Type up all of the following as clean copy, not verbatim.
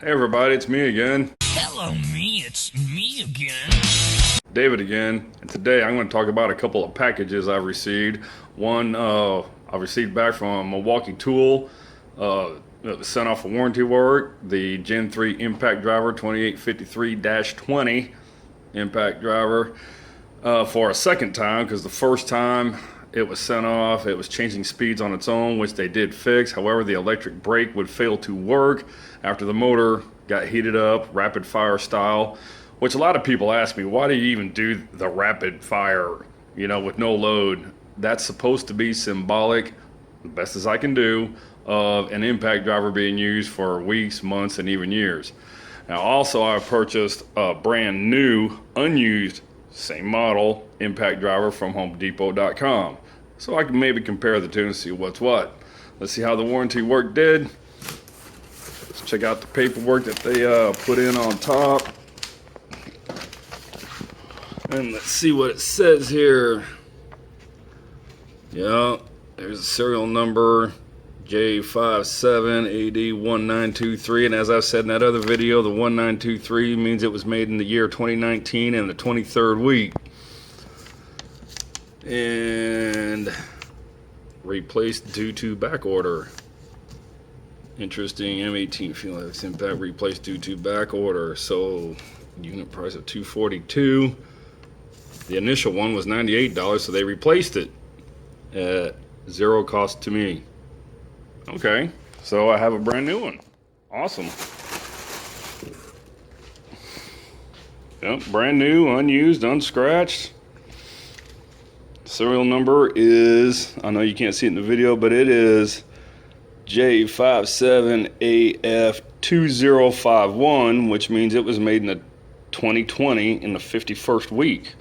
Hey everybody, it's me again. Hello, me. It's me again. David again. And today I'm going to talk about a couple of packages I've received. One I received back from Milwaukee Tool. It was sent off for warranty work. The Gen 3 impact driver 2853-20 impact driver for a second time, because the first time it was sent off, it was changing speeds on its own, which they did fix. However, the electric brake would fail to work after the motor got heated up, rapid fire style, which a lot of people ask me, why do you even do the rapid fire, with no load? That's supposed to be symbolic, the best as I can do, of an impact driver being used for weeks, months, and even years. Now, also, I purchased a brand new, unused, same model impact driver from HomeDepot.com, so I can maybe compare the two and see what's what. Let's see how the warranty work did. Let's check out the paperwork that they put in on top, and let's see what it says here. Yeah, there's a serial number, J57AD1923, and as I've said in that other video, the 1923 means it was made in the year 2019 and the 23rd week. And replaced due to back order. Interesting. M18 Felix impact replaced due to back order. So unit price of $242. The initial one was $98, so they replaced it at zero cost to me. Okay, so I have a brand new one. Awesome. Yep, brand new, unused, unscratched. Serial number is, I know you can't see it in the video, but it is J57AF2051, which means it was made in the 2020 in the 51st week.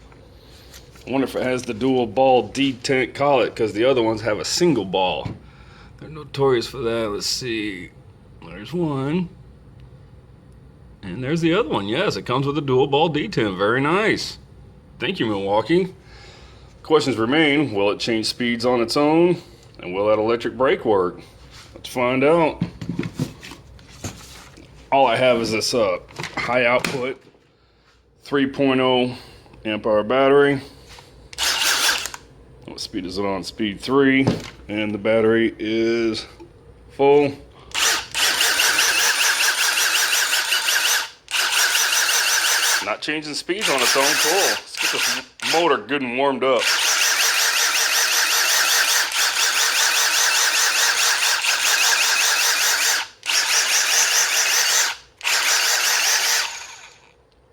I wonder if it has the dual ball detent collet, because the other ones have a single ball. They're notorious for that. Let's see. There's one. And there's the other one. Yes, it comes with a dual ball detent. Very nice. Thank you, Milwaukee. Questions remain. Will it change speeds on its own? And will that electric brake work? Let's find out. All I have is this high output 3.0 amp hour battery. What speed is it on? Speed 3. And the battery is full. Not changing speeds on its own. Cool. Let's get this motor good and warmed up.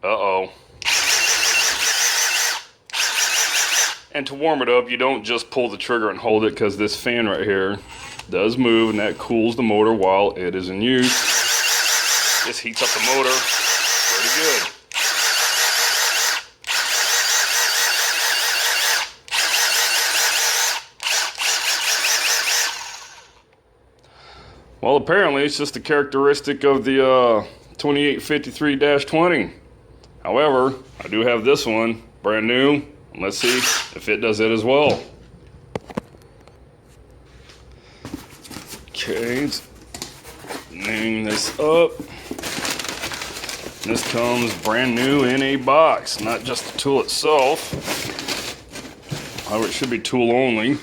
Uh-oh. And to warm it up, you don't just pull the trigger and hold it, because this fan right here does move, and that cools the motor while it is in use. This heats up the motor pretty good. Well, apparently it's just a characteristic of the 2853-20. However, I do have this one, brand new. Let's see if it does it as well. Okay, let's name this up. This comes brand new in a box, not just the tool itself. However, it should be tool only.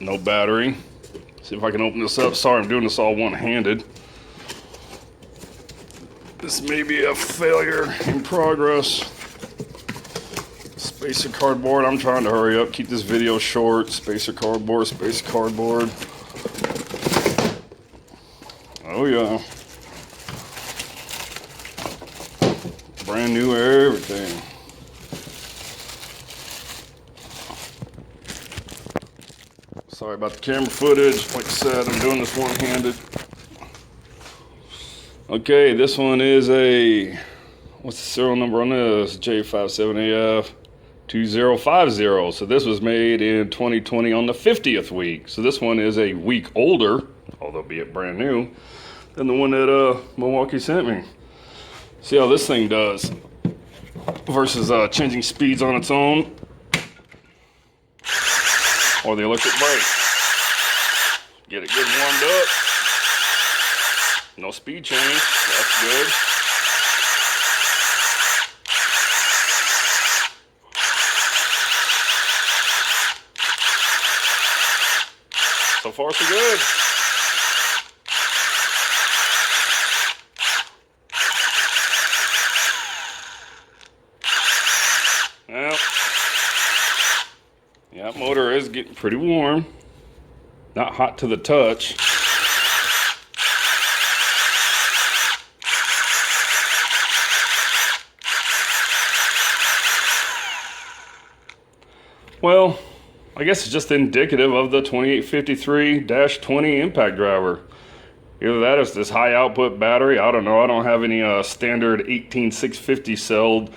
No battery. See if I can open this up. Sorry, I'm doing this all one-handed. This may be a failure in progress. Spacer cardboard. I'm trying to hurry up, keep this video short. Spacer cardboard, spacer cardboard. Oh yeah. Brand new everything. Sorry about the camera footage. Like I said, I'm doing this one-handed. Okay, this one is a, what's the serial number on this? J57AF2050. So this was made in 2020 on the 50th week. So this one is a week older, although be it brand new, than the one that Milwaukee sent me. See how this thing does versus changing speeds on its own, or the electric brake. Get it good and warmed up. No speed change. That's good. So far, so good. Well, yeah, motor is getting pretty warm. Not hot to the touch. Well, I guess it's just indicative of the 2853-20 impact driver. Either that or it's this high output battery. I don't know. I don't have any standard 18650 celled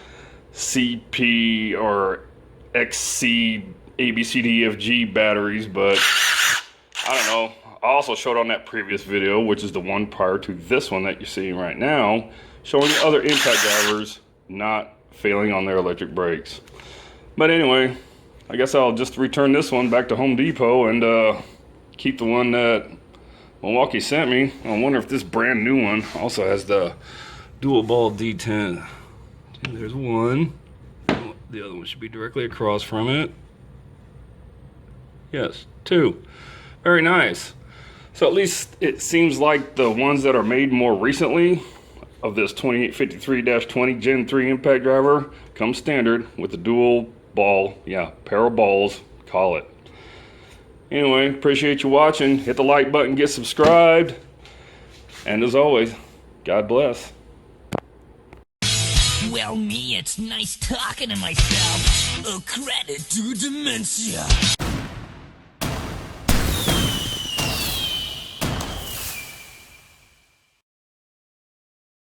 CP or XC ABCDEFG batteries, but I don't know. I also showed on that previous video, which is the one prior to this one that you're seeing right now, showing other impact drivers not failing on their electric brakes. But anyway, I guess I'll just return this one back to Home Depot and keep the one that Milwaukee sent me. I wonder if this brand new one also has the dual ball D10. There's one. The other one should be directly across from it. Yes, two. Very nice. So at least it seems like the ones that are made more recently of this 2853-20 Gen 3 impact driver come standard with the dual ball, pair of balls, call it. Anyway, appreciate you watching. Hit the like button, get subscribed. And as always, God bless. Well, me, it's nice talking to myself. A credit to dementia.